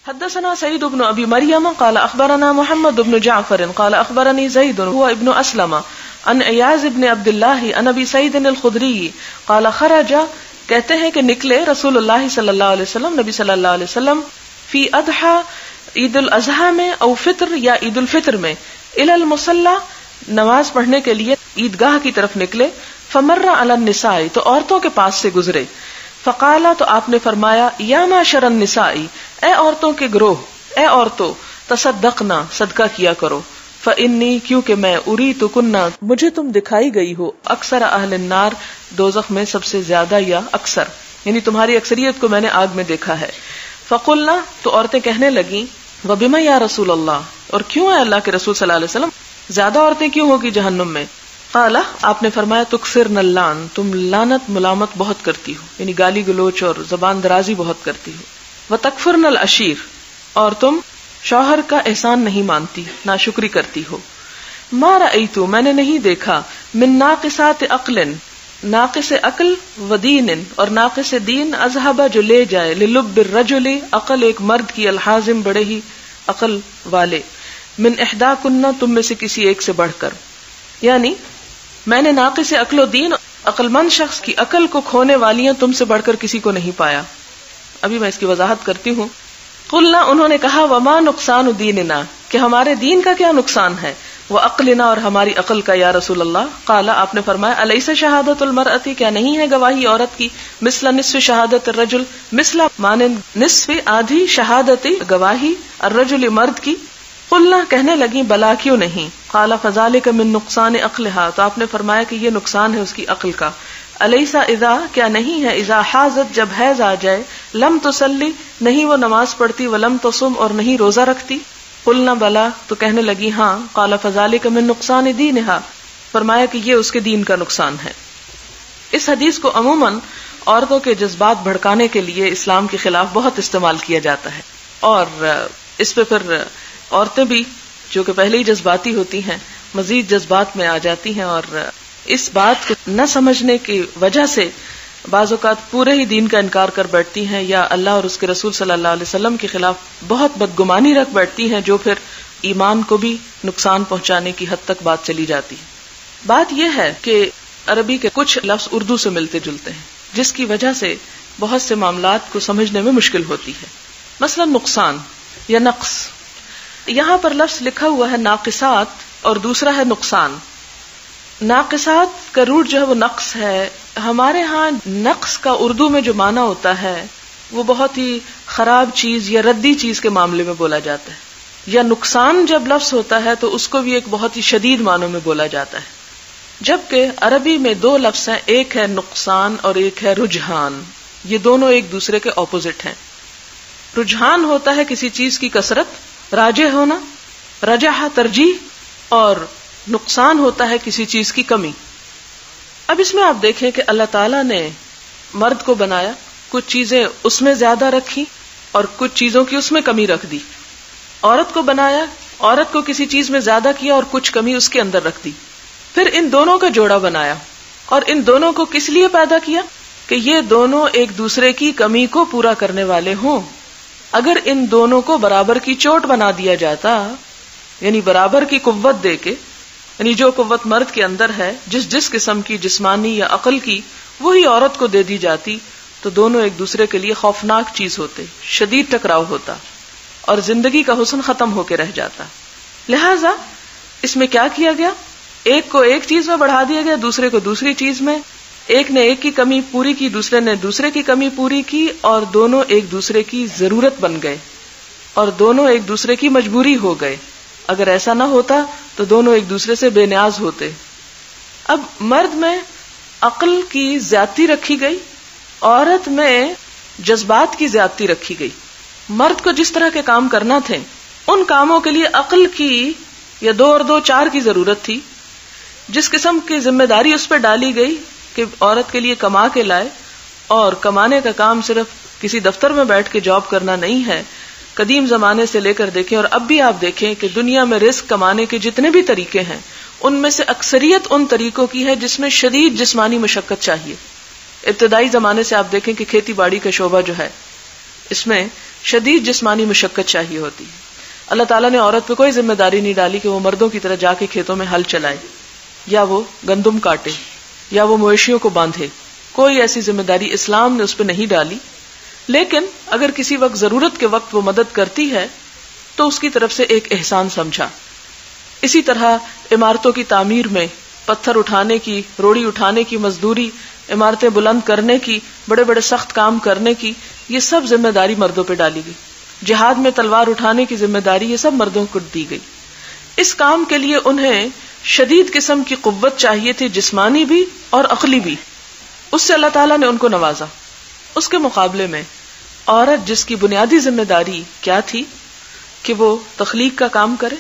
حدثنا سعيد بن ابي مريم قال اخبرنا محمد بن جعفر قال اخبرني زيد هو ابن اسلم عن اياز بن عبد الله عن ابي سعيد الخدري قال خرج، کہتے ہیں کہ نکلے رسول اللہ صلی اللہ علیہ وسلم، نبی صلی اللہ علیہ وسلم، فی اضحى عید الاضحیٰ میں او فطر یا عید الفطر میں، الی المصلی نماز پڑھنے کے لیے عیدگاہ کی طرف نکلے، فمر علی النساء تو عورتوں کے پاس سے گزرے، فقالا تو آپ نے فرمایا یا معشر النساء اے عورتوں کے گروہ، اے عورتوں، تصدقنا صدقہ کیا کرو، فانی کیونکہ میں اریتکنا مجھے تم دکھائی گئی ہو، اکثر اہل النار دوزخ میں سب سے زیادہ یا اکثر، یعنی تمہاری اکثریت کو میں نے آگ میں دیکھا ہے۔ فقلنا تو عورتیں کہنے لگیں وبما یا رسول اللہ، اور کیوں ہے اللہ کے رسول صلی اللہ علیہ وسلم، زیادہ عورتیں کیوں ہوگی جہنم میں؟ قال آپ نے فرمایا تکثرن اللعن، تم لعنت ملامت بہت کرتی ہو، یعنی گالی گلوچ اور زبان درازی بہت کرتی ہو، وتکفرن العشیر، اور تم شوہر کا احسان نہیں مانتی، ناشکری کرتی ہو، ما رأیت میں نے نہیں دیکھا، من ناقصات عقل ناقص عقل و دین اور ناقص دین، اذهب جو لے جائے، للب الرجل عقل ایک مرد کی، الحازم بڑے ہی عقل والے، من احداکن تم میں سے کسی ایک سے بڑھ کر، یعنی میں نے ناقص عقل و دین عقل مند شخص کی عقل کو کھونے والیاں تم سے بڑھ کر کسی کو نہیں پایا۔ ابھی میں اس کی وضاحت کرتی ہوں۔ قلنا انہوں نے کہا وما نقصان دیننا کہ ہمارے دین کا کیا نقصان ہے، وعقلنا اور ہماری عقل کا یا رسول اللہ۔ قال آپ نے فرمایا الیس شہادت المرأة کیا نہیں ہے گواہی عورت کی، مثل نصف شہادت الرجل مثل مانند نصف آدھی شہادت گواہی الرجل مرد کی۔ قلنا کہنے لگی بلا کیوں نہیں، قال فذلک من نقصان عقلها تو آپ نے فرمایا کہ یہ نقصان ہے اس کی عقل کا۔ الیس اذا کیا نہیں ہے، اذا حاضت جب حیض آ جائے، لم تصلی نہیں وہ نماز پڑھتی، ولم تصم اور نہیں روزہ رکھتی۔ قلنا بلا تو کہنے لگی ہاں، قال فذلک من نقصان دینها فرمایا کہ یہ اس کے دین کا نقصان ہے۔ اس حدیث کو عموماً عورتوں کے جذبات بھڑکانے کے لیے اسلام کے خلاف بہت استعمال کیا جاتا ہے، اور اس پہ پھر عورتیں بھی جو کہ پہلے ہی جذباتی ہوتی ہیں مزید جذبات میں آ جاتی ہیں، اور اس بات کو نہ سمجھنے کی وجہ سے بعض اوقات پورے ہی دین کا انکار کر بیٹھتی ہیں، یا اللہ اور اس کے رسول صلی اللہ علیہ وسلم کے خلاف بہت بدگمانی رکھ بیٹھتی ہیں، جو پھر ایمان کو بھی نقصان پہنچانے کی حد تک بات چلی جاتی ہے۔ بات یہ ہے کہ عربی کے کچھ لفظ اردو سے ملتے جلتے ہیں، جس کی وجہ سے بہت سے معاملات کو سمجھنے میں مشکل ہوتی ہے۔ مثلا نقصان یا نقص، یہاں پر لفظ لکھا ہوا ہے ناقصات اور دوسرا ہے نقصان۔ ناقصات کا روٹ جو ہے وہ نقص ہے، ہمارے ہاں نقص کا اردو میں جو معنی ہوتا ہے وہ بہت ہی خراب چیز یا ردی چیز کے معاملے میں بولا جاتا ہے، یا نقصان جب لفظ ہوتا ہے تو اس کو بھی ایک بہت ہی شدید معنوں میں بولا جاتا ہے، جبکہ عربی میں دو لفظ ہیں، ایک ہے نقصان اور ایک ہے رجحان، یہ دونوں ایک دوسرے کے اپوزٹ ہیں۔ رجحان ہوتا ہے کسی چیز کی کثرت، راجح ہونا، رجح ترجیح، اور نقصان ہوتا ہے کسی چیز کی کمی۔ اب اس میں آپ دیکھیں کہ اللہ تعالیٰ نے مرد کو بنایا، کچھ چیزیں اس میں زیادہ رکھی اور کچھ چیزوں کی اس میں کمی رکھ دی۔ عورت کو بنایا، عورت کو کسی چیز میں زیادہ کیا اور کچھ کمی اس کے اندر رکھ دی۔ پھر ان دونوں کا جوڑا بنایا، اور ان دونوں کو کس لیے پیدا کیا کہ یہ دونوں ایک دوسرے کی کمی کو پورا کرنے والے ہوں۔ اگر ان دونوں کو برابر کی چوٹ بنا دیا جاتا، یعنی برابر کی قوت دے کے، یعنی جو قوت مرد کے اندر ہے جس قسم کی جسمانی یا عقل کی، وہی عورت کو دے دی جاتی، تو دونوں ایک دوسرے کے لیے خوفناک چیز ہوتے، شدید ٹکراؤ ہوتا اور زندگی کا حسن ختم ہو کے رہ جاتا۔ لہذا اس میں کیا کیا گیا، ایک کو ایک چیز میں بڑھا دیا گیا، دوسرے کو دوسری چیز میں، ایک نے ایک کی کمی پوری کی، دوسرے نے دوسرے کی کمی پوری کی، اور دونوں ایک دوسرے کی ضرورت بن گئے اور دونوں ایک دوسرے کی مجبوری ہو گئے۔ اگر ایسا نہ ہوتا تو دونوں ایک دوسرے سے بے نیاز ہوتے۔ اب مرد میں عقل کی زیادتی رکھی گئی، عورت میں جذبات کی زیادتی رکھی گئی۔ مرد کو جس طرح کے کام کرنا تھے ان کاموں کے لیے عقل کی یا 2 اور 2 4 کی ضرورت تھی۔ جس قسم کی ذمہ داری اس پہ ڈالی گئی کہ عورت کے لیے کما کے لائے، اور کمانے کا کام صرف کسی دفتر میں بیٹھ کے جاب کرنا نہیں ہے، قدیم زمانے سے لے کر دیکھیں اور اب بھی آپ دیکھیں کہ دنیا میں رزق کمانے کے جتنے بھی طریقے ہیں ان میں سے اکثریت ان طریقوں کی ہے جس میں شدید جسمانی مشقت چاہیے۔ ابتدائی زمانے سے آپ دیکھیں کہ کھیتی باڑی کا شعبہ جو ہے اس میں شدید جسمانی مشقت چاہیے ہوتی ہے. اللہ تعالیٰ نے عورت پہ کوئی ذمہ داری نہیں ڈالی کہ وہ مردوں کی طرح جا کے کھیتوں میں ہل چلائے یا وہ گندم کاٹے یا وہ مویشیوں کو باندھے. کوئی ایسی ذمہ داری اسلام نے اس پہ نہیں ڈالی. لیکن اگر کسی وقت ضرورت کے وقت وہ مدد کرتی ہے تو اس کی طرف سے ایک احسان سمجھا. اسی طرح عمارتوں کی تعمیر میں پتھر اٹھانے کی، روڑی اٹھانے کی مزدوری، عمارتیں بلند کرنے کی، بڑے بڑے سخت کام کرنے کی، یہ سب ذمہ داری مردوں پہ ڈالی گئی. جہاد میں تلوار اٹھانے کی ذمہ داری یہ سب مردوں کو دی گئی. اس کام کے لیے انہیں شدید قسم کی قوت چاہیے تھی، جسمانی بھی اور عقلی بھی. اس سے اللہ تعالیٰ نے ان کو نوازا. اس کے مقابلے میں عورت جس کی بنیادی ذمہ داری کیا تھی کہ وہ تخلیق کا کام کرے،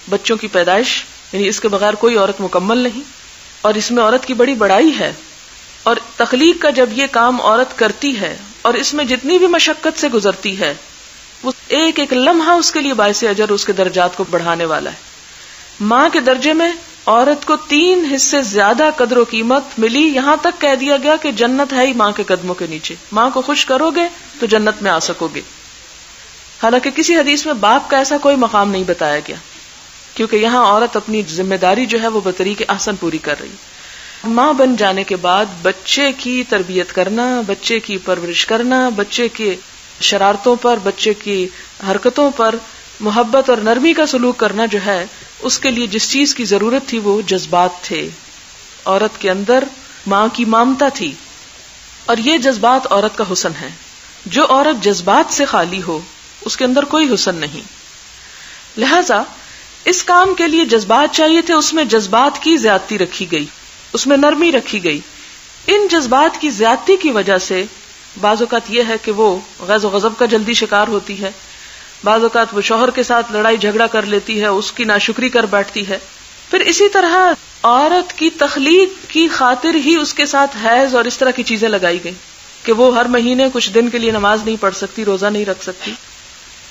بچوں کی پیدائش، یعنی اس کے بغیر کوئی عورت مکمل نہیں، اور اس میں عورت کی بڑی بڑائی ہے. اور تخلیق کا جب یہ کام عورت کرتی ہے اور اس میں جتنی بھی مشقت سے گزرتی ہے، وہ ایک ایک لمحہ اس کے لیے باعث اجر، اس کے درجات کو بڑھانے والا ہے. ماں کے درجے میں عورت کو 3 حصے زیادہ قدر و قیمت ملی. یہاں تک کہہ دیا گیا کہ جنت ہے ہی ماں کے قدموں کے نیچے. ماں کو خوش کرو گے تو جنت میں آ سکو گے. حالانکہ کسی حدیث میں باپ کا ایسا کوئی مقام نہیں بتایا گیا، کیونکہ یہاں عورت اپنی ذمہ داری جو ہے وہ بطریق احسن پوری کر رہی. ماں بن جانے کے بعد بچے کی تربیت کرنا، بچے کی پرورش کرنا، بچے کے شرارتوں پر، بچے کی حرکتوں پر محبت اور نرمی کا سلوک کرنا جو ہے، اس کے لیے جس چیز کی ضرورت تھی وہ جذبات تھے. عورت کے اندر ماں کی مامتا تھی، اور یہ جذبات عورت کا حسن ہے. جو عورت جذبات سے خالی ہو اس کے اندر کوئی حسن نہیں. لہذا اس کام کے لیے جذبات چاہیے تھے، اس میں جذبات کی زیادتی رکھی گئی، اس میں نرمی رکھی گئی. ان جذبات کی زیادتی کی وجہ سے بعض اوقات یہ ہے کہ وہ غیظ و غضب کا جلدی شکار ہوتی ہے، بعض اوقات وہ شوہر کے ساتھ لڑائی جھگڑا کر لیتی ہے، اس کی ناشکری کر بیٹھتی ہے. پھر اسی طرح عورت کی تخلیق کی خاطر ہی اس کے ساتھ حیض اور اس طرح کی چیزیں لگائی گئی کہ وہ ہر مہینے کچھ دن کے لیے نماز نہیں پڑھ سکتی، روزہ نہیں رکھ سکتی.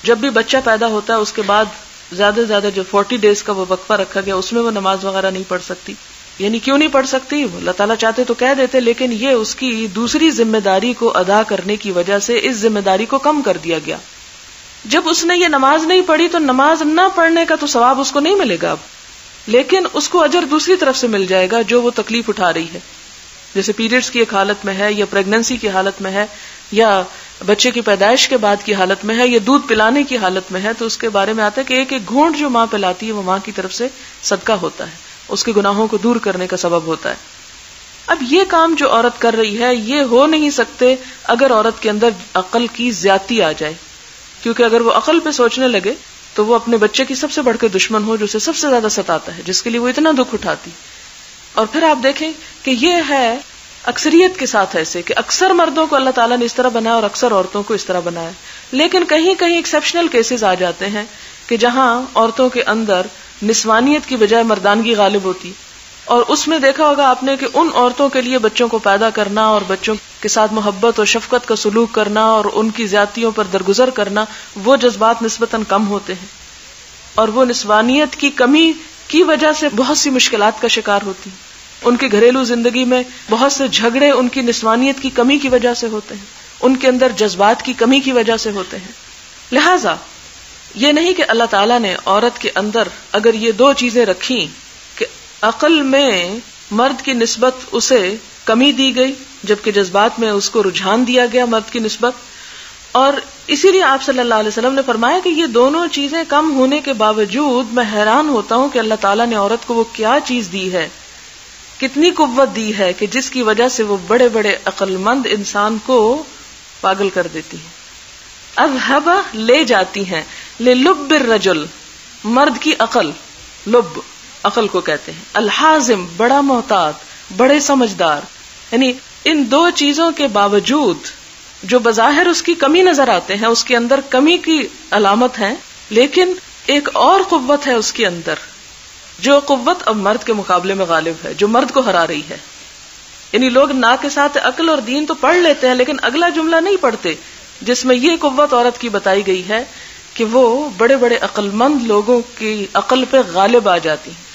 جب بھی بچہ پیدا ہوتا ہے اس کے بعد زیادہ سے زیادہ جو 40 ڈیز کا وہ وقفہ رکھا گیا اس میں وہ نماز وغیرہ نہیں پڑھ سکتی. یعنی کیوں نہیں پڑھ سکتی؟ اللہ تعالیٰ چاہتے تو کہہ دیتے، لیکن یہ اس کی دوسری ذمہ داری کو ادا کرنے کی وجہ سے اس ذمہ داری کو کم کر دیا گیا. جب اس نے یہ نماز نہیں پڑھی تو نماز نہ پڑھنے کا تو ثواب اس کو نہیں ملے گا اب، لیکن اس کو اجر دوسری طرف سے مل جائے گا جو وہ تکلیف اٹھا رہی ہے. جیسے پیریڈز کی ایک حالت میں ہے، یا پریگننسی کی حالت میں ہے، یا بچے کی پیدائش کے بعد کی حالت میں ہے، یا دودھ پلانے کی حالت میں ہے، تو اس کے بارے میں آتا ہے کہ ایک ایک گھونٹ جو ماں پلاتی ہے وہ ماں کی طرف سے صدقہ ہوتا ہے، اس کے گناہوں کو دور کرنے کا سبب ہوتا ہے. اب یہ کام جو عورت کر رہی ہے یہ ہو نہیں سکتے اگر عورت کے اندر عقل کی زیادتی آ جائے، کیونکہ اگر وہ عقل پہ سوچنے لگے تو وہ اپنے بچے کی سب سے بڑھ کے دشمن ہو، جو اسے سب سے زیادہ ستاتا ہے، جس کے لیے وہ اتنا دکھ اٹھاتی. اور پھر آپ دیکھیں کہ یہ ہے اکثریت کے ساتھ ایسے کہ اکثر مردوں کو اللہ تعالیٰ نے اس طرح بنایا اور اکثر عورتوں کو اس طرح بنایا. لیکن کہیں کہیں ایکسیپشنل کیسز آ جاتے ہیں کہ جہاں عورتوں کے اندر نسوانیت کی بجائے مردانگی غالب ہوتی، اور اس میں دیکھا ہوگا آپ نے کہ ان عورتوں کے لیے بچوں کو پیدا کرنا اور بچوں کے ساتھ محبت اور شفقت کا سلوک کرنا اور ان کی زیادتیوں پر درگزر کرنا، وہ جذبات نسبتاً کم ہوتے ہیں، اور وہ نسوانیت کی کمی کی وجہ سے بہت سی مشکلات کا شکار ہوتی. ان کی گھریلو زندگی میں بہت سے جھگڑے ان کی نسوانیت کی کمی کی وجہ سے ہوتے ہیں، ان کے اندر جذبات کی کمی کی وجہ سے ہوتے ہیں. لہذا یہ نہیں کہ اللہ تعالیٰ نے عورت کے اندر اگر یہ 2 چیزیں رکھیں کہ عقل میں مرد کی نسبت اسے کمی دی گئی جبکہ جذبات میں اس کو رجحان دیا گیا مرد کی نسبت، اور اسی لیے آپ صلی اللہ علیہ وسلم نے فرمایا کہ یہ دونوں چیزیں کم ہونے کے باوجود میں حیران ہوتا ہوں کہ اللہ تعالیٰ نے عورت کو وہ کیا چیز دی ہے، کتنی قوت دی ہے کہ جس کی وجہ سے وہ بڑے بڑے عقل مند انسان کو پاگل کر دیتی ہے. اذهب لے جاتی ہیں، للب الرجل مرد کی عقل، لب عقل کو کہتے ہیں، الحازم بڑا محتاط، بڑے سمجھدار. یعنی ان 2 چیزوں کے باوجود جو بظاہر اس کی کمی نظر آتے ہیں، اس کے اندر کمی کی علامت ہے، لیکن ایک اور قوت ہے اس کے اندر، جو قوت اب مرد کے مقابلے میں غالب ہے، جو مرد کو ہرا رہی ہے. یعنی لوگ نا کے ساتھ عقل اور دین تو پڑھ لیتے ہیں لیکن اگلا جملہ نہیں پڑھتے جس میں یہ قوت عورت کی بتائی گئی ہے کہ وہ بڑے بڑے عقل مند لوگوں کی عقل پہ غالب آ جاتی ہیں،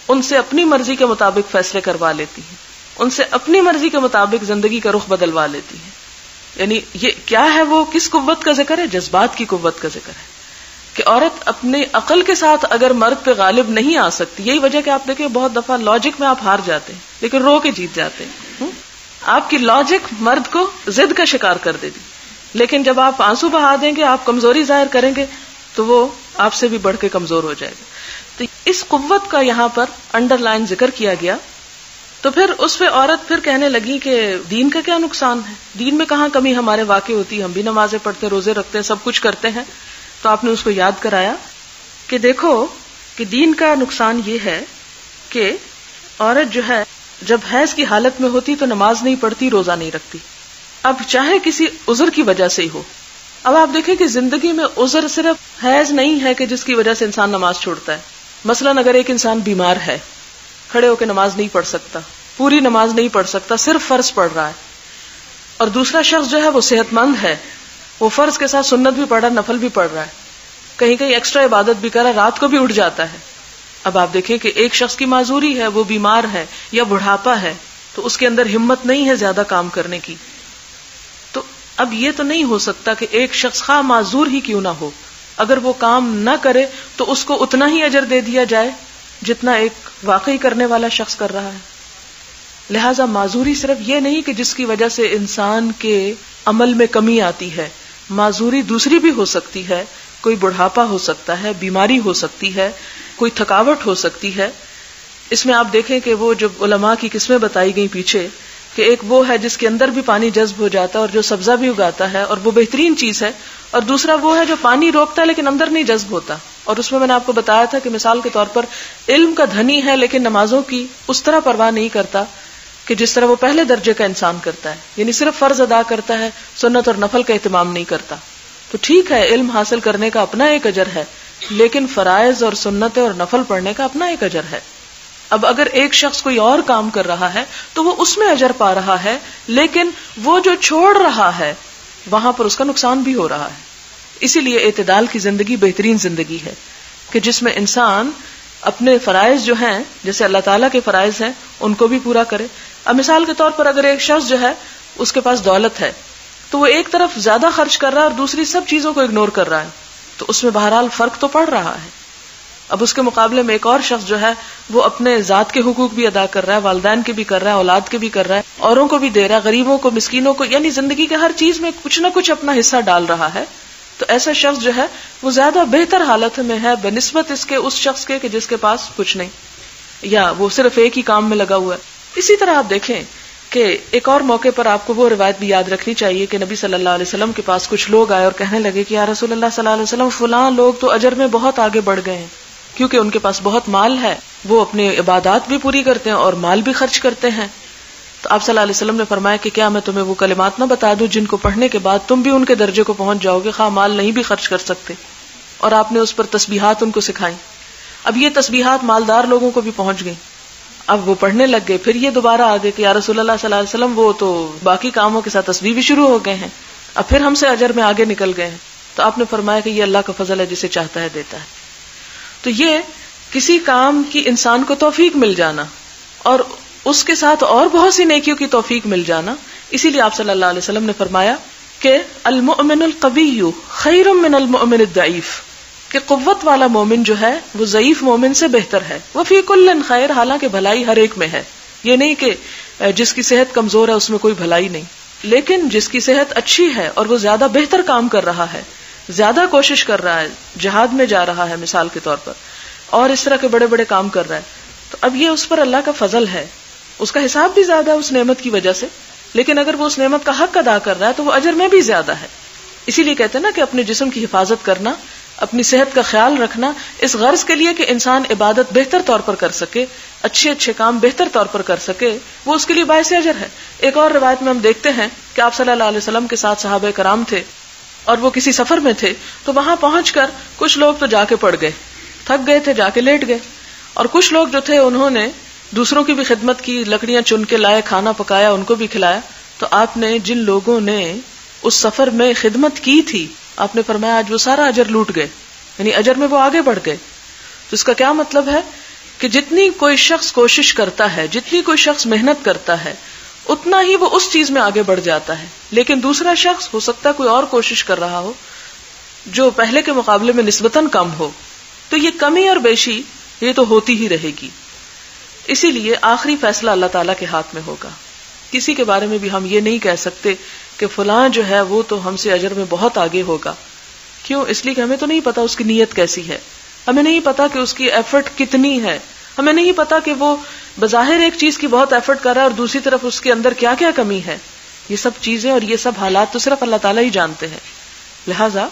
ان سے اپنی مرضی کے مطابق فیصلے کروا لیتی ہیں، ان سے اپنی مرضی کے مطابق زندگی کا رخ بدلوا لیتی ہیں. یعنی یہ کیا ہے، وہ کس قوت کا ذکر ہے؟ جذبات کی قوت کا ذکر ہے کہ عورت اپنی عقل کے ساتھ اگر مرد پہ غالب نہیں آ سکتی. یہی وجہ کہ آپ دیکھیں بہت دفعہ لاجک میں آپ ہار جاتے ہیں لیکن رو کے جیت جاتے ہیں. آپ کی لاجک مرد کو ضد کا شکار کر دیتی، لیکن جب آپ آنسو بہا دیں گے، آپ کمزوری ظاہر کریں گے تو وہ آپ سے بھی بڑھ کے کمزور ہو جائے گا. تو اس قوت کا یہاں پر انڈر لائن ذکر کیا گیا. تو پھر اس پہ عورت پھر کہنے لگی کہ دین کا کیا نقصان ہے، دین میں کہاں کمی ہمارے واقع ہوتی، ہم بھی نمازیں پڑھتے، روزے رکھتے، سب کچھ کرتے ہیں. تو آپ نے اس کو یاد کرایا کہ دیکھو کہ دین کا نقصان یہ ہے کہ عورت جو ہے جب حیض کی حالت میں ہوتی تو نماز نہیں پڑھتی، روزہ نہیں رکھتی. اب چاہے کسی عذر کی وجہ سے ہی ہو. اب آپ دیکھیں کہ زندگی میں عذر صرف حیض نہیں ہے کہ جس کی وجہ سے انسان نماز چھوڑتا ہے. مثلا اگر ایک انسان بیمار ہے، کھڑے ہو کے نماز نہیں پڑھ سکتا، پوری نماز نہیں پڑھ سکتا، صرف فرض پڑھ رہا ہے، اور دوسرا شخص جو ہے وہ صحت مند ہے، وہ فرض کے ساتھ سنت بھی پڑھ رہا ہے، نفل بھی پڑھ رہا ہے، کہیں کہیں ایکسٹرا عبادت بھی کر رہا ہے، رات کو بھی اٹھ جاتا ہے. اب آپ دیکھیں کہ ایک شخص کی معذوری ہے، وہ بیمار ہے یا بڑھاپا ہے، تو اس کے اندر ہمت نہیں ہے زیادہ کام کرنے کی. تو اب یہ تو نہیں ہو سکتا کہ ایک شخص خواہ معذور ہی کیوں نہ ہو، اگر وہ کام نہ کرے تو اس کو اتنا ہی اجر دے دیا جائے جتنا ایک واقعی کرنے والا شخص کر رہا ہے. لہذا معذوری صرف یہ نہیں کہ جس کی وجہ سے انسان کے عمل میں کمی آتی ہے، معذوری دوسری بھی ہو سکتی ہے. کوئی بڑھاپا ہو سکتا ہے، بیماری ہو سکتی ہے، کوئی تھکاوٹ ہو سکتی ہے. اس میں آپ دیکھیں کہ وہ جو علماء کی قسمیں بتائی گئی پیچھے، کہ ایک وہ ہے جس کے اندر بھی پانی جذب ہو جاتا ہے اور جو سبزہ بھی اگاتا ہے اور وہ بہترین چیز ہے، اور دوسرا وہ ہے جو پانی روکتا ہے لیکن اندر نہیں جذب ہوتا. اور اس میں نے آپ کو بتایا تھا کہ مثال کے طور پر علم کا دھنی ہے لیکن نمازوں کی اس طرح پرواہ نہیں کرتا کہ جس طرح وہ پہلے درجے کا انسان کرتا ہے، یعنی صرف فرض ادا کرتا ہے، سنت اور نفل کا اہتمام نہیں کرتا. تو ٹھیک ہے، علم حاصل کرنے کا اپنا ایک اجر ہے، لیکن فرائض اور سنتیں اور نفل پڑھنے کا اپنا ایک اجر ہے. اب اگر ایک شخص کوئی اور کام کر رہا ہے تو وہ اس میں اجر پا رہا ہے، لیکن وہ جو چھوڑ رہا ہے وہاں پر اس کا نقصان بھی ہو رہا ہے. اسی لیے اعتدال کی زندگی بہترین زندگی ہے کہ جس میں انسان اپنے فرائض جو ہیں، جیسے اللہ تعالیٰ کے فرائض ہیں، ان کو بھی پورا کرے. اب مثال کے طور پر اگر ایک شخص جو ہے اس کے پاس دولت ہے تو وہ ایک طرف زیادہ خرچ کر رہا ہے اور دوسری سب چیزوں کو اگنور کر رہا ہے، تو اس میں بہرحال فرق تو پڑ رہا ہے. اب اس کے مقابلے میں ایک اور شخص جو ہے وہ اپنے ذات کے حقوق بھی ادا کر رہا ہے، والدین کے بھی کر رہا ہے، اولاد کے بھی کر رہا ہے، اوروں کو بھی دے رہا ہے، غریبوں کو، مسکینوں کو، یعنی زندگی کے ہر چیز میں کچھ نہ کچھ اپنا حصہ ڈال رہا ہے. تو ایسا شخص جو ہے وہ زیادہ بہتر حالت میں ہے بنسبت اس کے اس شخص کے کہ جس کے پاس کچھ نہیں یا وہ صرف ایک ہی کام میں لگا ہوا ہے. اسی طرح آپ دیکھیں کہ ایک اور موقع پر آپ کو وہ روایت بھی یاد رکھنی چاہیے کہ نبی صلی اللہ علیہ وسلم کے پاس کچھ لوگ آئے اور کہنے لگے کہ یا رسول اللہ صلی اللہ علیہ وسلم، فلاں لوگ تو اجر میں بہت آگے بڑھ گئے ہیں کیونکہ ان کے پاس بہت مال ہے، وہ اپنے عبادات بھی پوری کرتے ہیں اور مال بھی خرچ کرتے ہیں. تو آپ صلی اللہ علیہ وسلم نے فرمایا کہ کیا میں تمہیں وہ کلمات نہ بتا دوں جن کو پڑھنے کے بعد تم بھی ان کے درجے کو پہنچ جاؤ گے، خواہ مال نہیں بھی خرچ کر سکتے. اور آپ نے اس پر تسبیحات ان کو سکھائیں. اب یہ تسبیحات مالدار لوگوں کو بھی پہنچ گئیں. اب وہ پڑھنے لگ گئے. پھر یہ دوبارہ آ گئے کہ یا رسول اللہ صلی اللہ علیہ وسلم، وہ تو باقی کاموں کے ساتھ تسبیح بھی شروع ہو گئے ہیں، اب پھر ہم سے اجر میں آگے نکل گئے ہیں. تو آپ نے فرمایا کہ یہ اللہ کا فضل ہے، جسے چاہتا ہے دیتا ہے. تو یہ کسی کام کی انسان کو توفیق مل جانا اور اس کے ساتھ اور بہت سی نیکیوں کی توفیق مل جانا. اسی لیے آپ صلی اللہ علیہ وسلم نے فرمایا کہ المؤمن القوی خیر من المؤمن الضعیف، کہ قوت والا مومن جو ہے وہ ضعیف مومن سے بہتر ہے. وفی کل خیر، حالانکہ بھلائی ہر ایک میں ہے. یہ نہیں کہ جس کی صحت کمزور ہے اس میں کوئی بھلائی نہیں، لیکن جس کی صحت اچھی ہے اور وہ زیادہ بہتر کام کر رہا ہے، زیادہ کوشش کر رہا ہے، جہاد میں جا رہا ہے مثال کے طور پر، اور اس طرح کے بڑے بڑے کام کر رہا ہے، تو اب یہ اس پر اللہ کا فضل ہے. اس کا حساب بھی زیادہ ہے اس نعمت کی وجہ سے، لیکن اگر وہ اس نعمت کا حق ادا کر رہا ہے تو وہ اجر میں بھی زیادہ ہے. اسی لیے کہتے ہیں نا کہ اپنے جسم کی حفاظت کرنا، اپنی صحت کا خیال رکھنا اس غرض کے لیے کہ انسان عبادت بہتر طور پر کر سکے، اچھے اچھے کام بہتر طور پر کر سکے، وہ اس کے لیے باعث اجر ہے. ایک اور روایت میں ہم دیکھتے ہیں کہ آپ صلی اللہ علیہ وسلم کے ساتھ صحابہ کرام تھے اور وہ کسی سفر میں تھے، تو وہاں پہنچ کر کچھ لوگ تو جا کے پڑ گئے، تھک گئے تھے، جا کے لیٹ گئے، اور کچھ لوگ جو تھے انہوں نے دوسروں کی بھی خدمت کی، لکڑیاں چن کے لائے، کھانا پکایا، ان کو بھی کھلایا. تو آپ نے جن لوگوں نے اس سفر میں خدمت کی تھی، آپ نے فرمایا آج وہ سارا اجر لوٹ گئے، یعنی اجر میں وہ آگے بڑھ گئے. تو اس کا کیا مطلب ہے کہ جتنی کوئی شخص کوشش کرتا ہے، جتنی کوئی شخص محنت کرتا ہے، اتنا ہی وہ اس چیز میں آگے بڑھ جاتا ہے. لیکن دوسرا شخص ہو سکتا ہے کوئی اور کوشش کر رہا ہو جو پہلے کے مقابلے میں نسبتاً کم ہو, تو یہ کمی اور بیشی یہ تو ہوتی ہی رہے گی. اسی لیے آخری فیصلہ اللہ تعالیٰ کے ہاتھ میں ہوگا. کسی کے بارے میں بھی ہم یہ نہیں کہہ سکتے کہ فلاں جو ہے وہ تو ہم سے اجر میں بہت آگے ہوگا. کیوں؟ اس لیے کہ ہمیں تو نہیں پتا اس کی نیت کیسی ہے, ہمیں نہیں پتا کہ اس کی ایفرٹ کتنی ہے, ہمیں نہیں پتا کہ وہ بظاہر ایک چیز کی بہت ایفرٹ کر رہا ہے اور دوسری طرف اس کے اندر کیا کیا کمی ہے. یہ سب چیزیں اور یہ سب حالات تو صرف اللہ تعالیٰ ہی جانتے ہیں. لہذا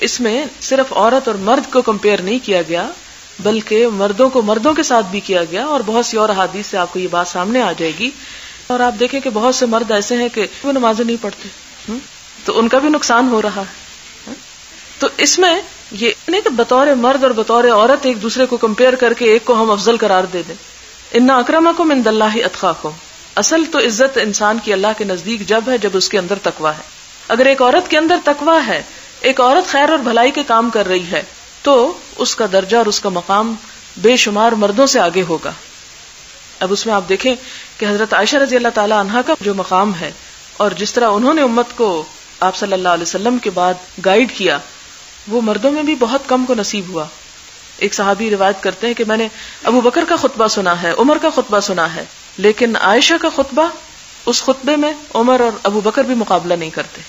اس میں صرف عورت اور مرد کو کمپیئر نہیں کیا گیا, بلکہ مردوں کو مردوں کے ساتھ بھی کیا گیا, اور بہت سی اور احادیث سے آپ کو یہ بات سامنے آ جائے گی. اور آپ دیکھیں کہ بہت سے مرد ایسے ہیں کہ وہ نمازیں نہیں پڑھتے, تو ان کا بھی نقصان ہو رہا ہے. تو اس میں یہ نہیں کہ بطور مرد اور بطور عورت ایک دوسرے کو کمپیئر کر کے ایک کو ہم افضل قرار دے دیں. ان اکرمکم عند اللہ اتقاکم, اصل تو عزت انسان کی اللہ کے نزدیک جب ہے جب اس کے اندر تقویٰ ہے. اگر ایک عورت کے اندر تقویٰ ہے, ایک عورت خیر اور بھلائی کے کام کر رہی ہے, تو اس کا درجہ اور اس کا مقام بے شمار مردوں سے آگے ہوگا. اب اس میں آپ دیکھیں کہ حضرت عائشہ رضی اللہ تعالی عنہا کا جو مقام ہے اور جس طرح انہوں نے امت کو آپ صلی اللہ علیہ وسلم کے بعد گائیڈ کیا, وہ مردوں میں بھی بہت کم کو نصیب ہوا. ایک صحابی روایت کرتے ہیں کہ میں نے ابو بکر کا خطبہ سنا ہے, عمر کا خطبہ سنا ہے, لیکن عائشہ کا خطبہ, اس خطبے میں عمر اور ابو بکر بھی مقابلہ نہیں کرتے.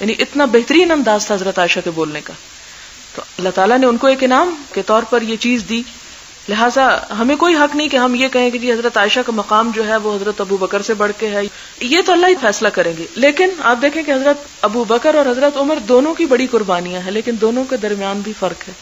یعنی اتنا بہترین انداز تھا حضرت عائشہ کے بولنے کا. تو اللہ تعالیٰ نے ان کو ایک انعام کے طور پر یہ چیز دی. لہٰذا ہمیں کوئی حق نہیں کہ ہم یہ کہیں کہ جی حضرت عائشہ کا مقام جو ہے وہ حضرت ابو بکر سے بڑھ کے ہے. یہ تو اللہ ہی فیصلہ کریں گے. لیکن آپ دیکھیں کہ حضرت ابو بکر اور حضرت عمر دونوں کی بڑی قربانیاں ہیں, لیکن دونوں کے درمیان بھی فرق ہے.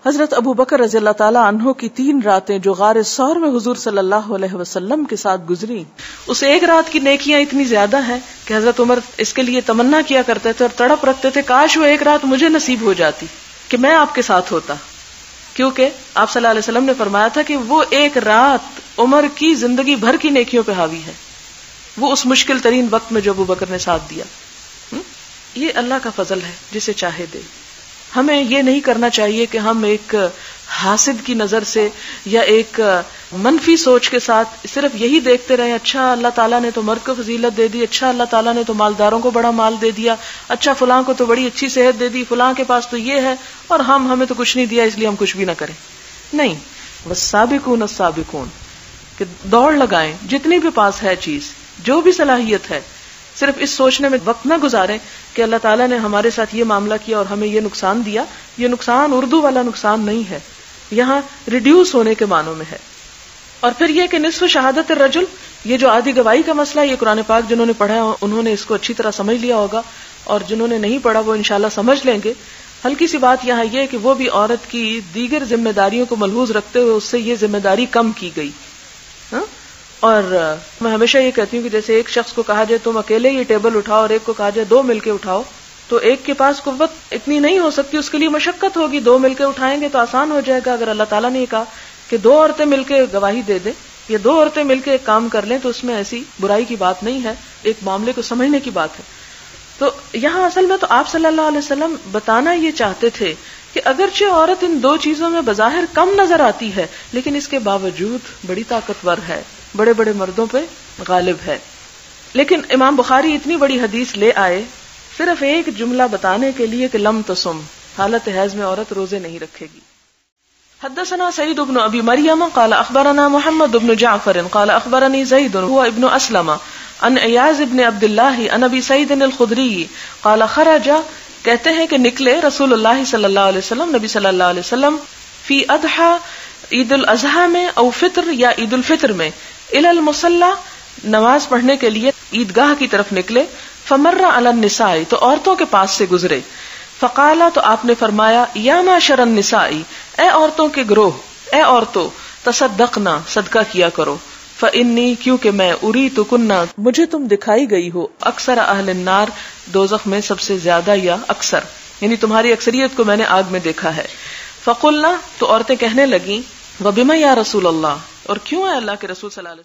حضرت ابو بکر رضی اللہ تعالیٰ عنہ کی 3 راتیں جو غار ثور میں حضور صلی اللہ علیہ وسلم کے ساتھ گزری, اس ایک رات کی نیکیاں اتنی زیادہ ہیں کہ حضرت عمر اس کے لیے تمنا کیا کرتے تھے اور تڑپ رکھتے تھے, کاش وہ ایک رات مجھے نصیب ہو جاتی کہ میں آپ کے ساتھ ہوتا. کیونکہ آپ صلی اللہ علیہ وسلم نے فرمایا تھا کہ وہ ایک رات عمر کی زندگی بھر کی نیکیوں پہ حاوی ہے, وہ اس مشکل ترین وقت میں جو ابو بکر نے ساتھ دیا. یہ اللہ کا فضل ہے, جسے چاہے دے. ہمیں یہ نہیں کرنا چاہیے کہ ہم ایک حاسد کی نظر سے یا ایک منفی سوچ کے ساتھ صرف یہی دیکھتے رہے, اچھا اللہ تعالیٰ نے تو مرد کو فضیلت دے دی, اچھا اللہ تعالیٰ نے تو مالداروں کو بڑا مال دے دیا, اچھا فلاں کو تو بڑی اچھی صحت دے دی, فلاں کے پاس تو یہ ہے اور ہمیں تو کچھ نہیں دیا اس لیے ہم کچھ بھی نہ کریں. نہیں, والسابقون السابقون, کہ دوڑ لگائیں جتنی بھی پاس ہے چیز, جو بھی صلاحیت ہے. صرف اس سوچنے میں وقت نہ گزاریں کہ اللہ تعالیٰ نے ہمارے ساتھ یہ معاملہ کیا اور ہمیں یہ نقصان دیا. یہ نقصان اردو والا نقصان نہیں ہے, یہاں ریڈیوس ہونے کے معنوں میں ہے. اور پھر یہ کہ نصف شہادت الرجل, یہ جو آدھی گواہی کا مسئلہ, یہ قرآن پاک جنہوں نے پڑھا ہے انہوں نے اس کو اچھی طرح سمجھ لیا ہوگا, اور جنہوں نے نہیں پڑھا وہ انشاءاللہ سمجھ لیں گے. ہلکی سی بات یہاں یہ کہ وہ بھی عورت کی دیگر ذمہ داریوں کو ملحوظ رکھتے ہوئے اس سے یہ ذمہ داری کم کی گئی. اور میں ہمیشہ یہ کہتی ہوں کہ جیسے ایک شخص کو کہا جائے تم اکیلے یہ ٹیبل اٹھاؤ اور ایک کو کہا جائے 2 مل کے اٹھاؤ, تو ایک کے پاس قوت اتنی نہیں ہو سکتی, اس کے لیے مشقت ہوگی. 2 مل کے اٹھائیں گے تو آسان ہو جائے گا. اگر اللہ تعالیٰ نے یہ کہا کہ 2 عورتیں مل کے گواہی دے دیں یا 2 عورتیں مل کے ایک کام کر لیں, تو اس میں ایسی برائی کی بات نہیں ہے, ایک معاملے کو سمجھنے کی بات ہے. تو یہاں اصل میں تو آپ صلی اللہ علیہ وسلم بتانا یہ چاہتے تھے کہ اگرچہ عورت ان 2 چیزوں میں بظاہر کم نظر آتی ہے, لیکن اس کے باوجود بڑی طاقتور ہے, بڑے بڑے مردوں پہ غالب ہے. لیکن امام بخاری اتنی بڑی حدیث لے آئے صرف ایک جملہ بتانے کے لیے کہ لم تصم, حالت حیض میں عورت روزے نہیں رکھے گی. حدثنا سعید بن ابی مریم قال اخبرنا محمد بن جعفر قال اخبرني زید هو ابن اسلم عن ایاز بن عبد الله عن ابی سعید الخدری قال خرج, کہتے ہیں کہ نکلے رسول اللہ صلی اللہ علیہ وسلم, نبی صلی اللہ علیہ وسلم, فی اضحی عید الاضحیٰ میں او فطر یا عید الفطر میں, الی المصلی, نماز پڑھنے کے لیے عیدگاہ کی طرف نکلے. فمر علی النساء, تو عورتوں کے پاس سے گزرے. فقالا, تو آپ نے فرمایا, یا معشر النساء, اے عورتوں کے گروہ, اے عورتوں, تصدقنا, صدقہ کیا کرو. فإنی, کیونکہ میں, اریتکنا, مجھے تم دکھائی گئی ہو, اکثر اہل النار, دوزخ میں سب سے زیادہ یا اکثر, یعنی تمہاری اکثریت کو میں نے آگ میں دیکھا ہے. فقلنا, تو عورتیں کہنے لگیں, وبما یا رسول اللہ, اور کیوں ہے اللہ کے رسول صلی اللہ علیہ وسلم.